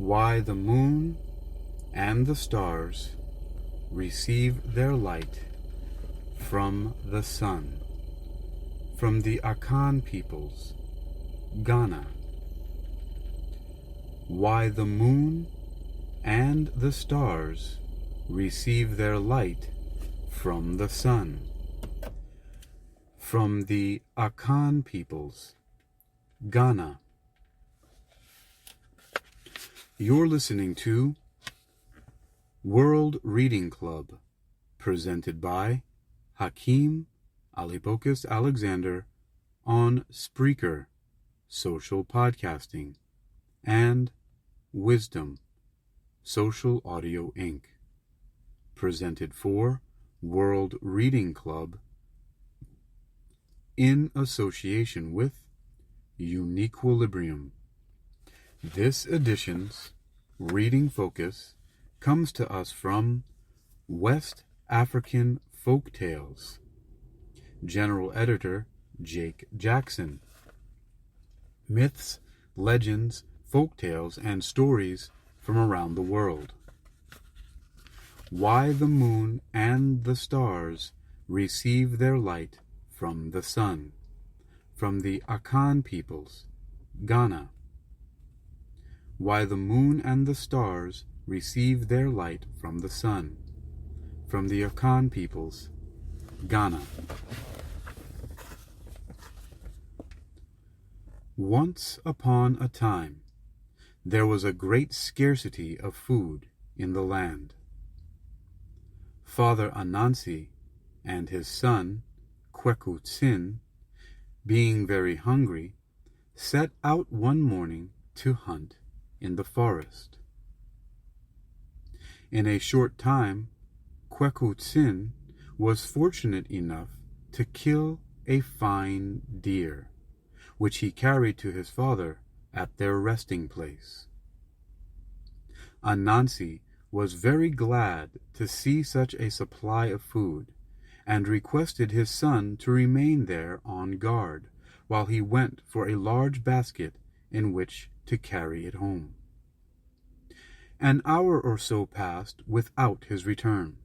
Why the moon and the stars receive their light from the sun. From the Akan peoples, Ghana. Why the moon and the stars receive their light from the sun. From the Akan peoples, Ghana. You're listening to World Reading Club, presented by Hakeem Ali Bocas Alexander on Spreaker, Social Podcasting, and Wisdom, Social Audio Inc., presented for World Reading Club in association with Uniquilibrium. This edition's reading focus comes to us from West African Folk Tales, General Editor Jake Jackson. Myths, legends, folk tales, and stories from around the world. Why the moon and the stars receive their light from the sun. From the Akan peoples, Ghana. Why the moon and the stars receive their light from the sun. From the Akan peoples, Ghana. Once upon a time, there was a great scarcity of food in the land. Father Anansi and his son, Kwekutsin, being very hungry, set out one morning to hunt in the forest. In a short time, Kwekutsin was fortunate enough to kill a fine deer, which he carried to his father at their resting place. Anansi was very glad to see such a supply of food, and requested his son to remain there on guard, while he went for a large basket in which to carry it home. An hour or so passed without his return,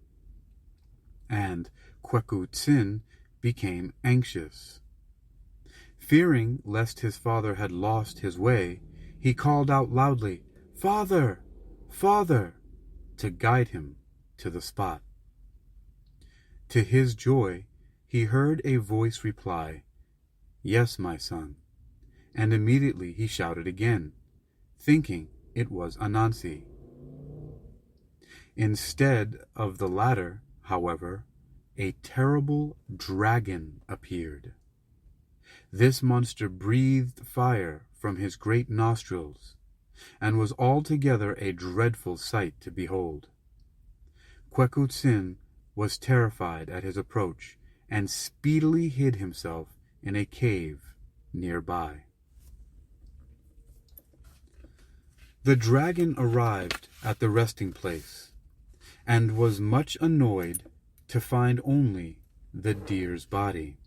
and Kwekutsin became anxious. Fearing lest his father had lost his way, he called out loudly, "Father! Father!" to guide him to the spot. To his joy, he heard a voice reply, "Yes, my son," and immediately he shouted again, thinking it was Anansi. Instead of the latter, however, a terrible dragon appeared. This monster breathed fire from his great nostrils, and was altogether a dreadful sight to behold. Kwekutsin was terrified at his approach, and speedily hid himself in a cave nearby. The dragon arrived at the resting place, and was much annoyed to find only the deer's body.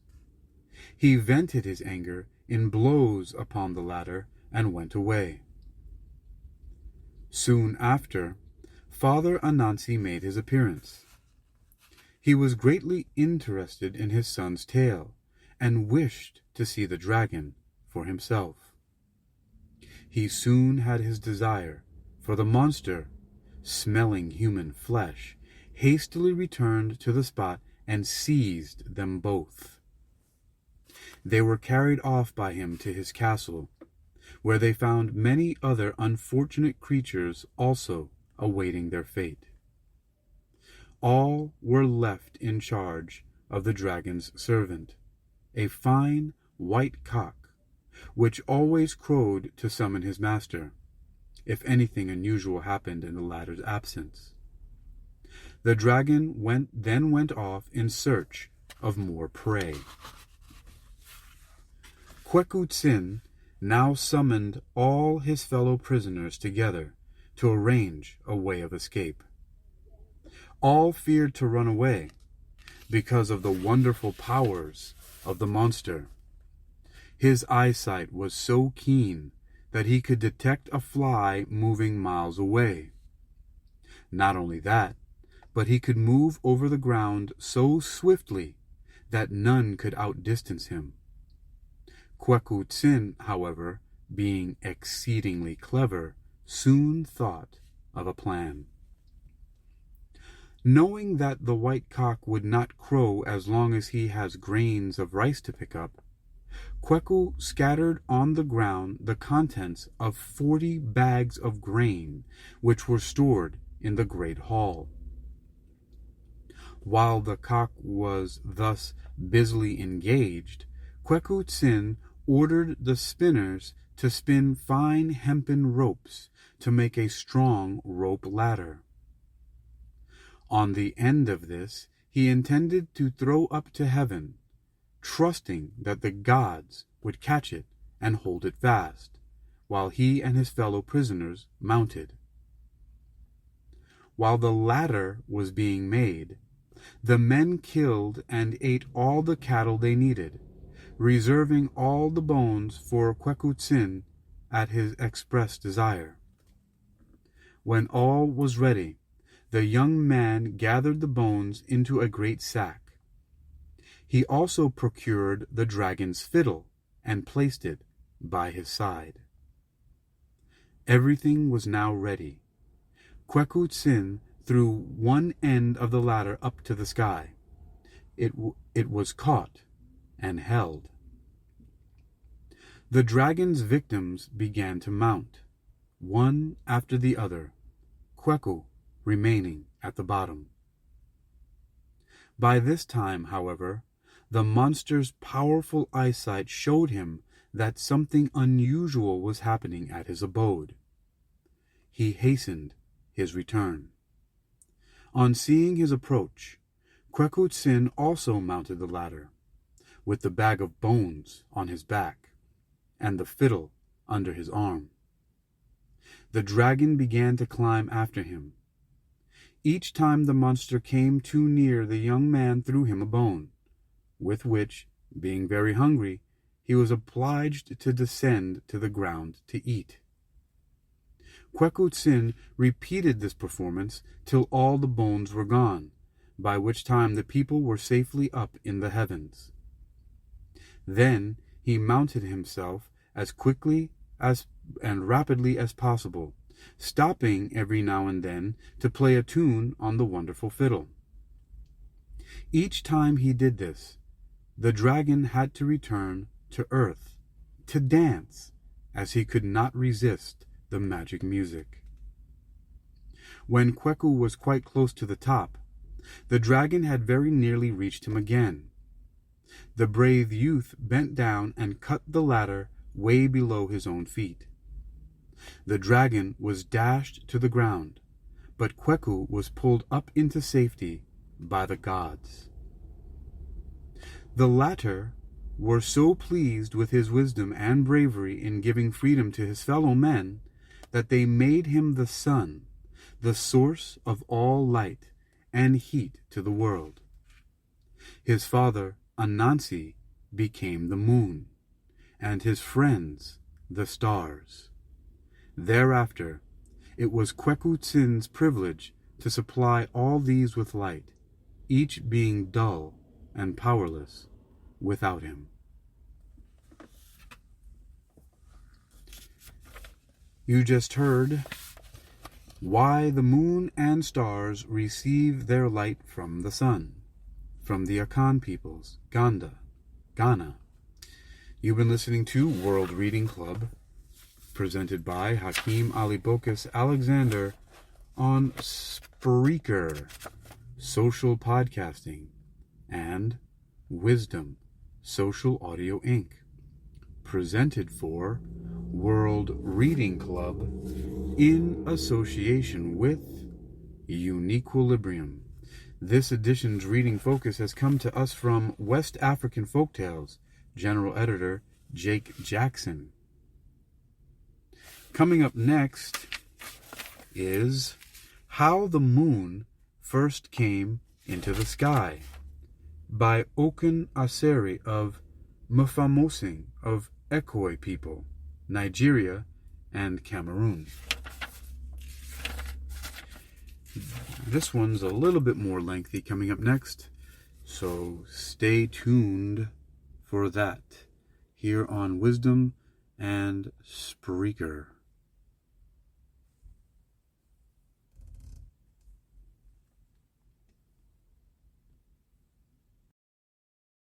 He vented his anger in blows upon the latter and went away. Soon after, Father Anansi made his appearance. He was greatly interested in his son's tale, and wished to see the dragon for himself. He soon had his desire, for the monster, smelling human flesh, hastily returned to the spot and seized them both. They were carried off by him to his castle, where they found many other unfortunate creatures also awaiting their fate. All were left in charge of the dragon's servant, a fine white cock, which always crowed to summon his master, if anything unusual happened in the latter's absence. The dragon then went off in search of more prey. Kwekutsin now summoned all his fellow prisoners together to arrange a way of escape. All feared to run away because of the wonderful powers of the monster. His eyesight was so keen that he could detect a fly moving miles away. Not only that, but he could move over the ground so swiftly that none could outdistance him. Kwekutsin, however, being exceedingly clever, soon thought of a plan. Knowing that the white cock would not crow as long as he has grains of rice to pick up, Kweku scattered on the ground the contents of 40 bags of grain which were stored in the great hall. While the cock was thus busily engaged, Kwekutsin ordered the spinners to spin fine hempen ropes to make a strong rope ladder. On the end of this he intended to throw up to heaven, trusting that the gods would catch it and hold it fast, while he and his fellow prisoners mounted. While the ladder was being made, the men killed and ate all the cattle they needed, reserving all the bones for Kwekutsin at his express desire. When all was ready, the young man gathered the bones into a great sack. He also procured the dragon's fiddle and placed it by his side. Everything was now ready. Kwekutsin threw one end of the ladder up to the sky. It was caught and held. The dragon's victims began to mount, one after the other, Kweku remaining at the bottom. By this time, however, the monster's powerful eyesight showed him that something unusual was happening at his abode. He hastened his return. On seeing his approach, Kwekutsin also mounted the ladder, with the bag of bones on his back and the fiddle under his arm. The dragon began to climb after him. Each time the monster came too near, the young man threw him a bone, with which, being very hungry, he was obliged to descend to the ground to eat. Kwekutsin repeated this performance till all the bones were gone, by which time the people were safely up in the heavens. Then he mounted himself as quickly and rapidly as possible, stopping every now and then to play a tune on the wonderful fiddle. Each time he did this, the dragon had to return to earth, to dance, as he could not resist the magic music. When Kweku was quite close to the top, the dragon had very nearly reached him again. The brave youth bent down and cut the ladder way below his own feet. The dragon was dashed to the ground, but Kweku was pulled up into safety by the gods. The latter were so pleased with his wisdom and bravery in giving freedom to his fellow men that they made him the sun, the source of all light and heat to the world. His father, Anansi, became the moon, and his friends the stars. Thereafter, it was Kwekutsin's privilege to supply all these with light, each being dull and powerless without him. You just heard Why the Moon and Stars Receive Their Light from the Sun, from the Akan peoples, Ghana. You've been listening to World Reading Club, presented by Hakeem Ali Bocas Alexander on Spreaker, Social Podcasting, and Wisdom, Social Audio Inc., presented for World Reading Club in association with Uniquilibrium. This edition's reading focus has come to us from West African Folktales, General Editor Jake Jackson. Coming up next is How the Moon First Came into the Sky by Akan Aseri of Mfamosing of Ekoi people, Nigeria, and Cameroon. This one's a little bit more lengthy coming up next, so stay tuned for that here on Wisdom and Spreaker.